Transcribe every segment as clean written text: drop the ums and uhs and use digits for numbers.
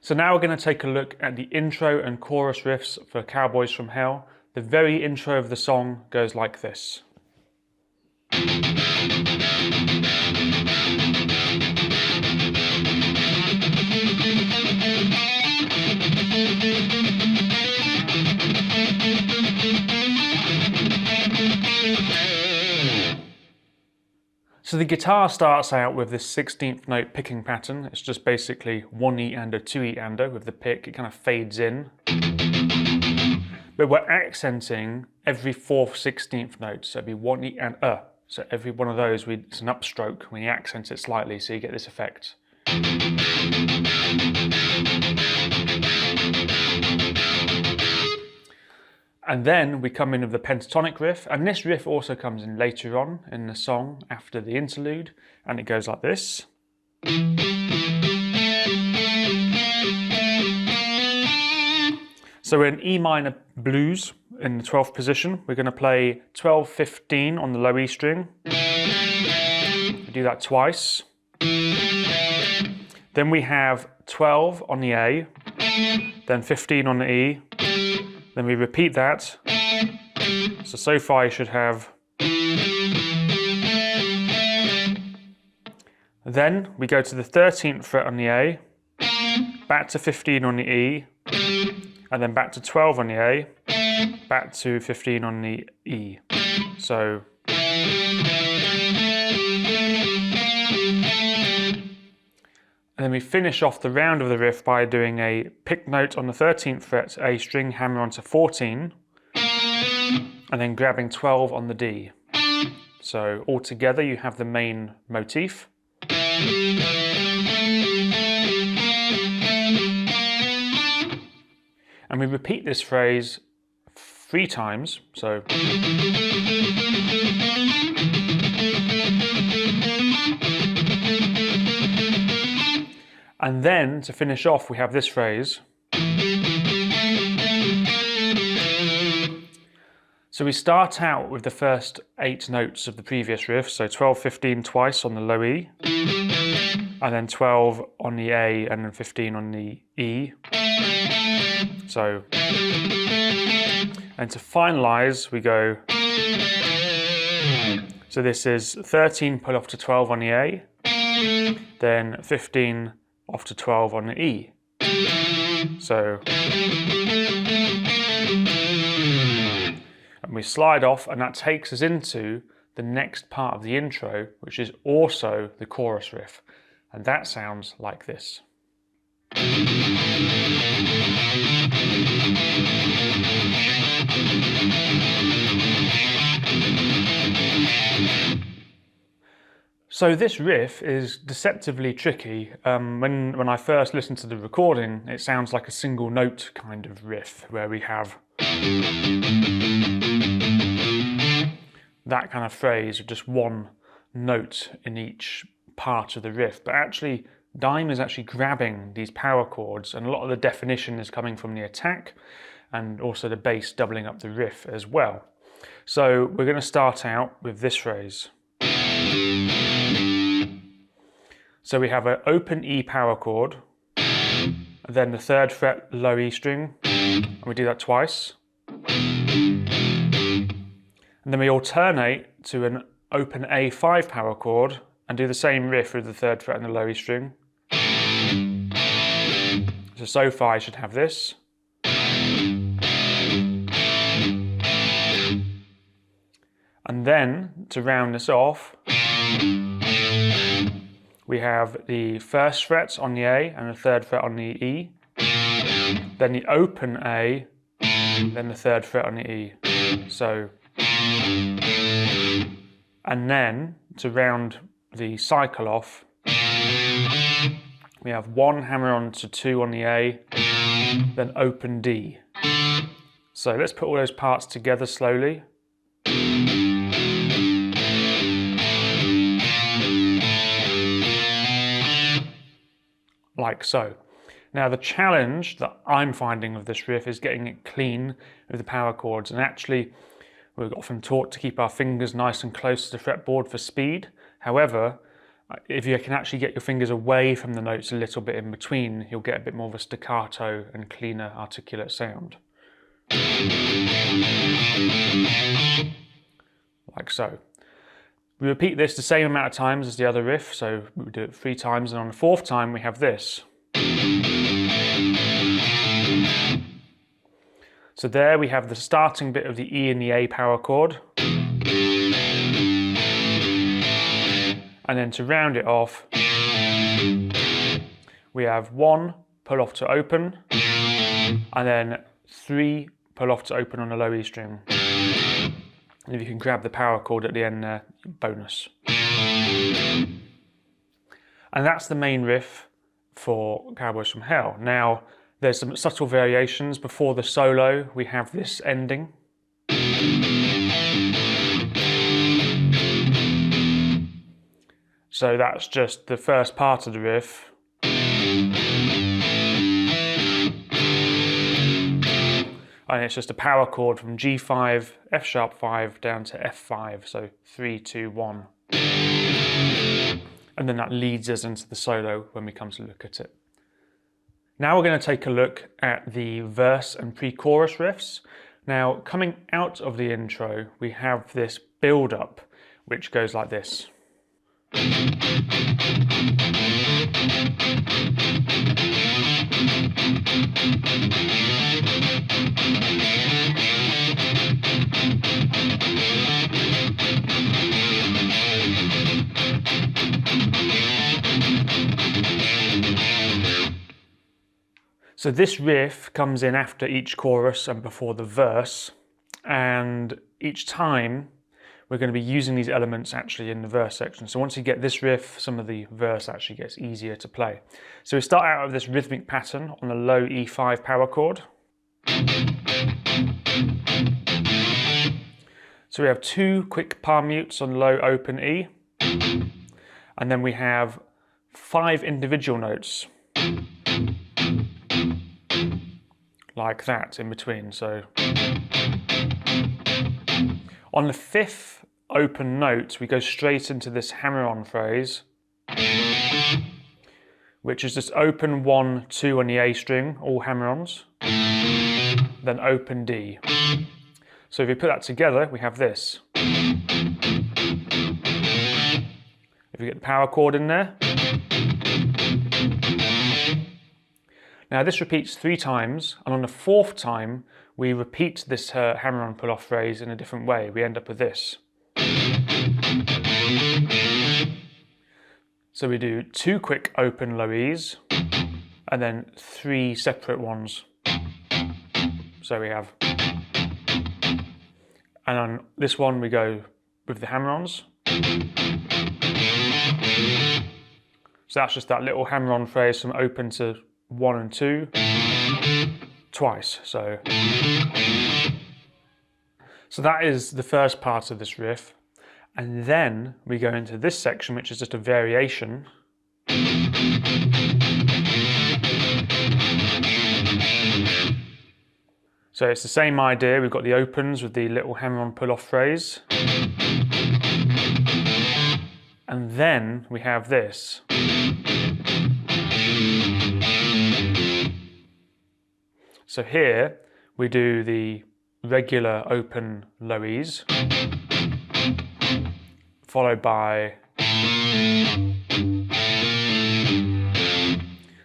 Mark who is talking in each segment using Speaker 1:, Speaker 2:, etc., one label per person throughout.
Speaker 1: So now we're going to take a look at the intro and chorus riffs for Cowboys from Hell. The very intro of the song goes like this. So the guitar starts out with this 16th note picking pattern. It's just basically 1E and a 2E and with the pick. It kind of fades in. But we're accenting every 4th 16th note. So it'd be 1E and a. So every one of those, it's an upstroke when you accent it slightly, so you get this effect. And then we come in with the pentatonic riff, and this riff also comes in later on in the song after the interlude, and it goes like this. So we're in E minor blues in the 12th position. We're going to play 12-15 on the low E string. We do that twice. Then we have 12 on the A, then 15 on the E. Then we repeat that. So far you should have. Then we go to the 13th fret on the A, back to 15 on the E, and then back to 12 on the A, back to 15 on the E. So. And then we finish off the round of the riff by doing a pick note on the 13th fret A string, hammer onto 14, and then grabbing 12 on the D. So altogether you have the main motif. And we repeat this phrase 3 times, so. And then, to finish off, we have this phrase. So we start out with the first 8 notes of the previous riff, so 12-15 twice on the low E, and then 12 on the A, and then 15 on the E. So, and to finalize, we go. So this is 13 pull off to 12 on the A, then 15 off to 12 on the E. So, and we slide off, and that takes us into the next part of the intro, which is also the chorus riff. And that sounds like this. So this riff is deceptively tricky. When I first listened to the recording, it sounds like a single note kind of riff, where we have that kind of phrase of just one note in each part of the riff. But actually, Dime is actually grabbing these power chords, and a lot of the definition is coming from the attack, and also the bass doubling up the riff as well. So we're going to start out with this phrase. So we have an open E power chord, then the 3rd fret low E string, and we do that twice. And then we alternate to an open A5 power chord and do the same riff with the 3rd fret and the low E string. So far I should have this. And then, to round this off, we have the 1st fret on the A and the 3rd fret on the E, then the open A, then the 3rd fret on the E. So, and then to round the cycle off, we have 1 hammer on to 2 on the A, then open D. So let's put all those parts together slowly. Like so. Now the challenge that I'm finding of this riff is getting it clean with the power chords, and actually we're often taught to keep our fingers nice and close to the fretboard for speed. However, If you can actually get your fingers away from the notes a little bit in between, you'll get a bit more of a staccato and cleaner articulate sound. Like so. We repeat this the same amount of times as the other riff, so we do it 3 times, and on the 4th time we have this. So there we have the starting bit of the E and the A power chord. And then to round it off, we have 1 pull off to open, and then 3 pull off to open on the low E string. And if you can grab the power chord at the end there, bonus. And that's the main riff for Cowboys from Hell. Now, there's some subtle variations. Before the solo, we have this ending. So that's just the first part of the riff. And it's just a power chord from G5, F sharp 5 down to F5, so 3, 2, 1. And then that leads us into the solo when we come to look at it. Now we're going to take a look at the verse and pre-chorus riffs. Now, coming out of the intro, we have this build-up, which goes like this. So this riff comes in after each chorus and before the verse, and each time we're going to be using these elements actually in the verse section. So once you get this riff, some of the verse actually gets easier to play. So we start out with this rhythmic pattern on the low E5 power chord. So we have 2 quick palm mutes on low open E, and then we have 5 individual notes like that in between. So on the 5th open note, we go straight into this hammer-on phrase, which is just open 1, 2 on the A string, all hammer-ons, then open D. So if you put that together, we have this. If you get the power chord in there. Now this repeats 3 times, and on the 4th time, we repeat this hammer-on pull-off phrase in a different way. We end up with this. So we do 2 quick open low E's, and then 3 separate ones. So we have, and on this one we go with the hammer-ons. So that's just that little hammer-on phrase from open to 1 and 2 twice. So that is the first part of this riff, and then we go into this section, which is just a variation. So it's the same idea. We've got the opens with the little hammer-on pull-off phrase, and then we have this. So here we do the regular open low E's, followed by,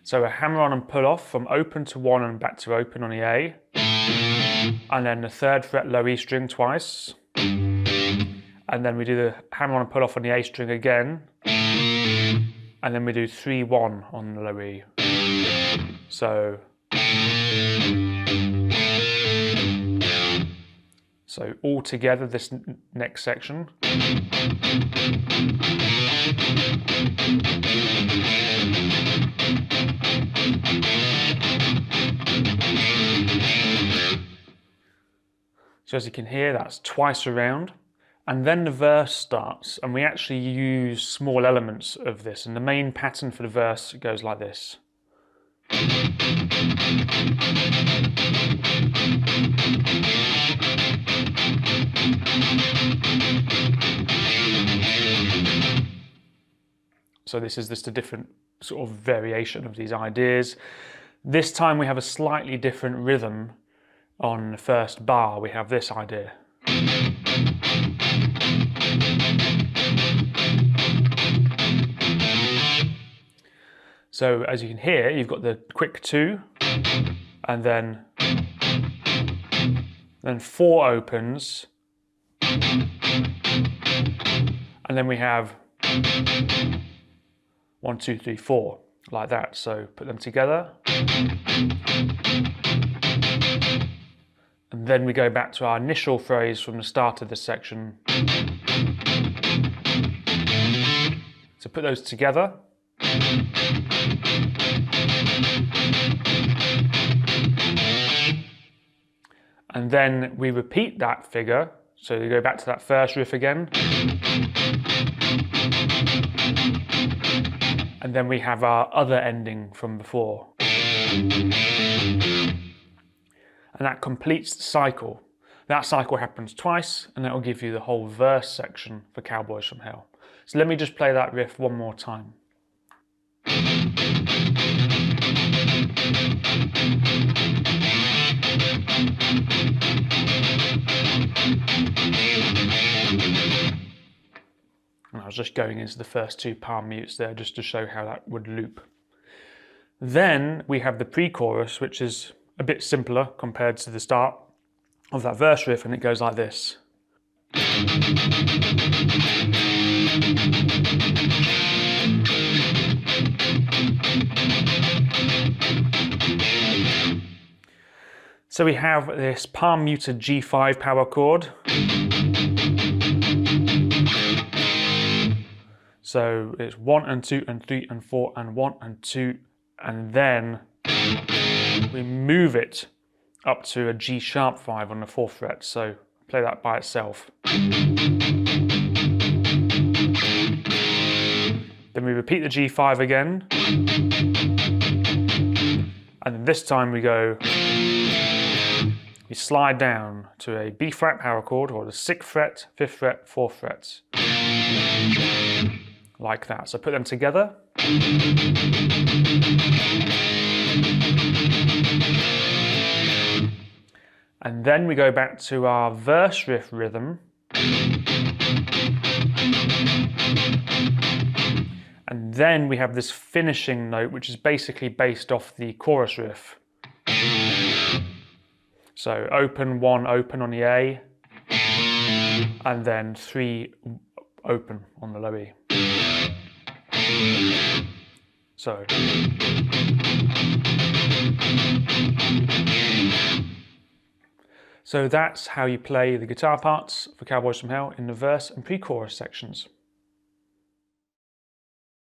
Speaker 1: so a hammer-on and pull-off from open to 1 and back to open on the A, and then the 3rd fret low E string twice, and then we do the hammer-on and pull-off on the A string again, and then we do 3, 1 on the low E. So all together, this next section. So as you can hear, that's twice around. And then the verse starts, and we actually use small elements of this. And the main pattern for the verse goes like this. So this is just a different sort of variation of these ideas. This time we have a slightly different rhythm. On the first bar, we have this idea. So as you can hear, you've got the quick 2, and then 4 opens, and then we have 1, 2, 3, 4, like that. So put them together. And then we go back to our initial phrase from the start of this section. So put those together. And then we repeat that figure. So you go back to that first riff again. And then we have our other ending from before. And that completes the cycle. That cycle happens twice, and that will give you the whole verse section for Cowboys from Hell. So let me just play that riff one more time. And I was just going into the first 2 palm mutes there just to show how that would loop. Then we have the pre-chorus, which is a bit simpler compared to the start of that verse riff, and it goes like this. So we have this palm muted G5 power chord. So it's 1 and 2 and 3 and 4 and 1 and 2, and then we move it up to a G sharp 5 on the 4th fret. So play that by itself. Then we repeat the G5 again. And then this time we slide down to a B flat power chord, or the 6th fret, 5th fret, 4th frets. Like that. So put them together. And then we go back to our verse riff rhythm. And then we have this finishing note, which is basically based off the chorus riff. So open, 1 open on the A, and then 3 open on the low E. So that's how you play the guitar parts for Cowboys from Hell in the verse and pre-chorus sections.